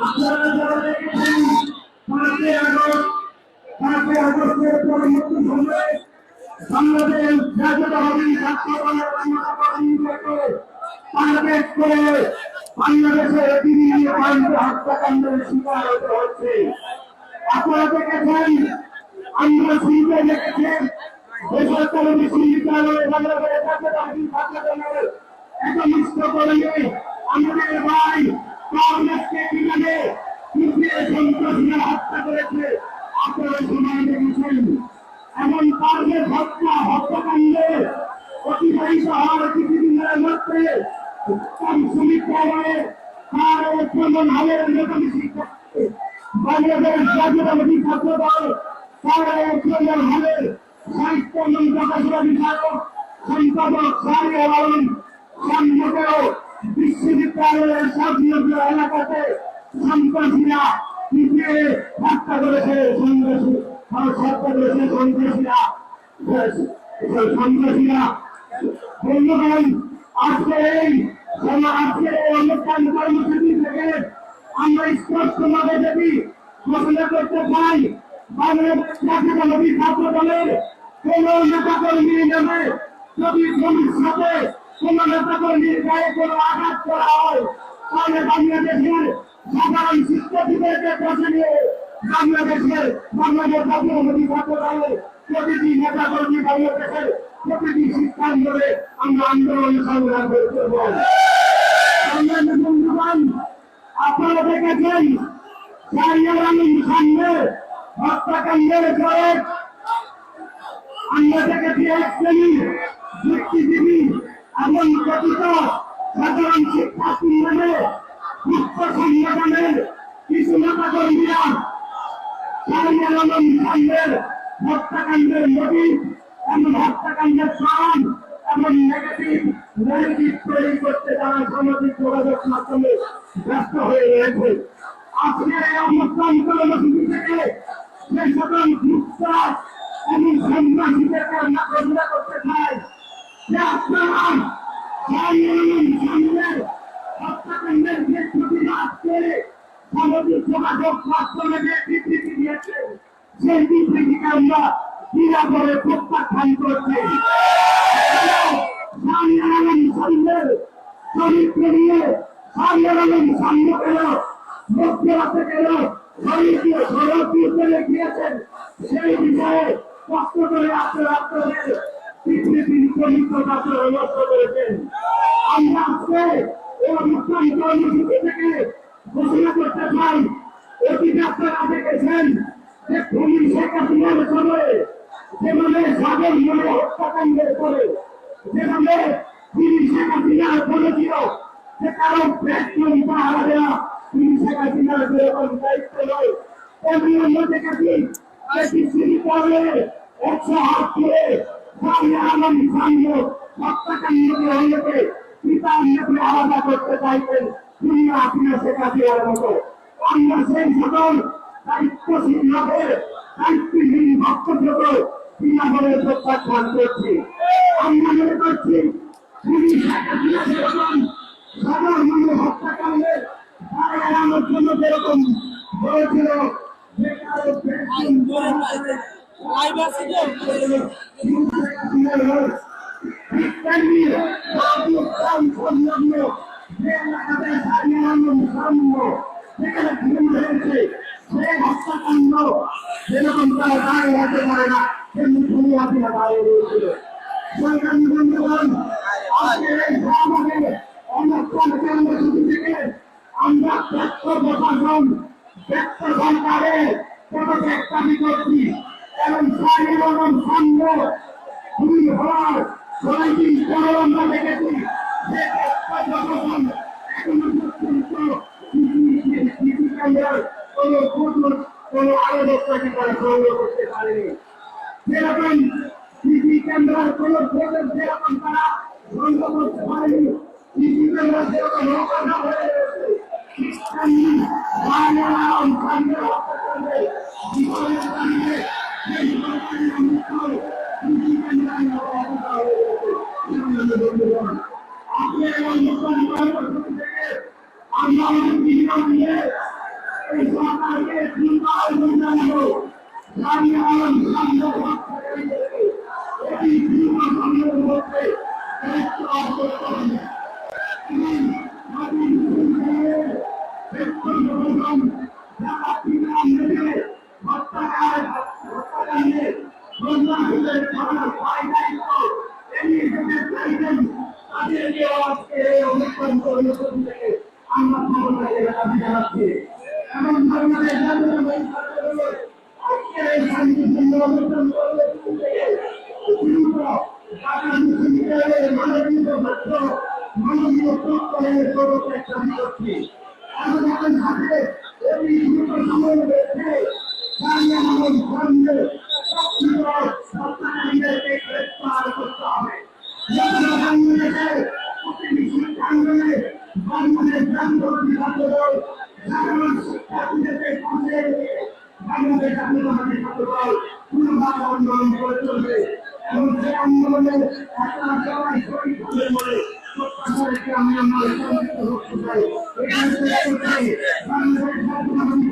আপনারা যারা দেখেছেন 5ই আগস্টের পরবর্তী সময়ে বাংলাদেশ জাতীয়তাবাদী ছাত্র দলের টার্গেট করে বাংলাদেশে বিভিন্ন প্রান্তে হত্যাকাণ্ডের শিকার হতে হচ্ছে। আপনারা দেখেছেন, আমরা শুনতে দেখেছেন বেসরকারি বিশ্ববিদ্যালয়ে বাংলাদেশ জাতীয়তাবাদী ছাত্র দলের একনিষ্ঠ কর্মী আমাদের ভাই কংগ্রেসকে কিভাবে সন্ত্রাসীরা হত্যা করেছে আপনারা সবাই দেখেছেন। এমন টার্গেট হত্যাকাণ্ডে অতিবাহিত হওয়ার কিছুদিনের মধ্যে বিশ্ববিদ্যালয়ে তার প্রমাণ হলের নেতামি শিক্ষার্থী বাংলাদেশ জাতীয়তাবাদী ছাত্র দল তার প্রমাণ হলের সাহিত্য প্রকাশনা বিষয়ক সম্পাদক সাহেব আলম সম্মুখেও বিশ্ববিদ্যালয়ের স্বাধীনতা এলাকাতে সন্ত্রাসীরা পিছিয়ে হত্যা করেছে। সন্ত্রাসীরা বন্ধুগণ, আজকের এই অনুষ্ঠান কর্মসূচি থেকে আমরা স্পষ্টভাবে যদি ঘোষণা করতে চাই, বাংলাদেশ জাতীয়তাবাদী ছাত্র দলের কোন নেতাকর্মীর নামে যদি ভবিষ্যতে কোন নেতাকর্মীর গায়ে কোনো আঘাত করা হয়, তাহলে বাংলাদেশের সাধারণ শিক্ষার্থীদেরকে কাছে নিয়ে বাংলাদেশ জাতীয়তাবাদী ছাত্র দলের প্রতিটি নেতাকর্মী বাংলাদেশের প্রতিটি শিক্ষাঙ্গনে আমরা আন্দোলন সংগ্রাম করতে পারি। বন্ধুগণ, আপনারা দেখেছেন শাহরিয়ার আলম সামনে হত্যাকাণ্ডের পরে আমরা দেখেছি এক শ্রেণী বুদ্ধিজীবী এবং কথিত সাধারণ শিক্ষার্থী নামে মুক্ত সংগঠনের কিছু নেতাকর্মীরা শাহরিয়ার আলম সামনের হত্যাকাণ্ডের মোটিভ এবং হত্যাকাণ্ডের কারণ এবং নেগেটিভ তৈরি করতে তারা সামাজিক যোগাযোগ মাধ্যমে ব্যস্ত হয়ে রয়েছে। আজকের এই অনুষ্ঠান কর্মসূচি থেকে যে সকল মুক্ত এবং সন্ত্রাসীদেরকে আমরা ঘোষণা করতে চাই যে আপনারা হত্যাকাণ্ডের যে প্রতিবাদ করে সামাজিক যোগাযোগ মাধ্যমে যে বিবৃতি দিয়েছেন, সেই বিবৃতিকে আমরা ক্রীড়া করে প্রত্যাখ্যান করছি। চরিত্র নিয়ে সামনে গেল, মধ্যরাতে গেল, চলে গিয়েছেন, সেই বিষয়ে কষ্ট করে আপনারা আপনাদের পৃথিবীর পবিত্রতা নষ্ট করেছেন। আমরা আজকে এই অনুষ্ঠান কর্মসূচি থেকে ঘোষণা করতে চাই, অতীত আপনারা দেখেছেন যে খুনি শেখ হাসিনার সময়ে যেভাবে সাগর মনে হত্যাকাণ্ডের পরে যেভাবে খুনি শেখ হাসিনা বলেছিল যে কারো প্ল্যাটফর্ম পাহারা দেওয়া খুনি শেখ হাসিনার যেরকম দায়িত্ব নয়, তেমনি আমরা দেখেছি একশো হাত দিয়ে আলম সামনে হত্যাকাণ্ডকে হইতে পিতা আলাদা করতে চাইতেন খুনি হাসিনা শেখ হাসিনার মতো। আমরা সেই সকল দায়িত্বশীল ভাবে দায়িত্বহীন বক্তব্য বিনামূল্যে প্রত্যাখ্যান করছি। আমরা মনে করছি সাধারণ হত্যাকাণ্ডে এড়ানোর জন্য যেরকম বলেছিল সেই হত্যাকাণ্ড যেরকম তারা দাঁড়িয়ে হতে পারে না, তেমনি খুনি হাসিনা দাঁড়িয়ে রয়েছিল। সংগ্রামী বন্ধুগণ, আজকের এই সমাজে অনুষ্ঠান কর্মসূচি থেকে আমরা ব্যক্ত প্রশাসন, ব্যক্ত সরকারের পদত্যাগ দাবি করছি এবং শাহরিয়ার আলম সামনে খুনি হওয়ার 6 দিন পরেও আমরা দেখেছি যে ব্যক্ত প্রশাসন এখনো পর্যন্ত কোনো আলোচনাকে তারা সংগ্রহ করতে পারেনি। যেরকম কৃষি কেন্দ্রের কোন ভোটের যেরকম তারা সংগ্রহ করতে পারেনি, কৃষি কেন্দ্র যেরকম হতাশা হয়ে রয়েছে, আমরা কারণ সামনে এই দীর্ঘ সময়ের মধ্যে দায়িত্ব অর্জন করবে এবং স্বাধীন ভূমিকায় ব্যক্তিগত যারা বিনাম নেবে হত্যাকাণ্ডে সন্ত্রাসীদের ধরার ভয় দায়িত্ব এড়িয়ে যেতে চাইছেন তাদেরকে আজকে এই অনুষ্ঠান কর্মসূচি থেকে আমরা সবাইকে দাবি জানাচ্ছি এবং বাংলাদেশ জাতীয়তাবাদী ছাত্রদল আজকের এই শান্তিপূর্ণ অনুষ্ঠান কর্মসূচি থেকে দ্রুত ঢাকা বিশ্ববিদ্যালয়ের মানবিক ছাত্র মানবীয় প্রত্যয়ের সর্বশেষ দাবি করছি এবং আমাদের সাথে এই দ্রুত সময় রয়েছে সামনে আমাদের সামনে সত্তাকারীদেরকে গ্রেফতার করতে হবে বাংলাদেশের প্রতিটি শিক্ষাঙ্গনে বাংলাদেশ জাতীয়তাবাদী ছাত্রদল সাধারণ শিক্ষার্থীদেরকে পাশে রেখে বাংলাদেশ জাতীয়তাবাদী ছাত্রদল পুনর্বার আন্দোলন করে চলবে এবং সেই আন্দোলনে আপনারা সবাই শহীদ হবেন বলে প্রত্যাশা রেখে আমি আমার সংক্ষিপ্ত বক্তব্য এখানে শেষ করছি। বাংলাদেশ জাতীয়তাবাদী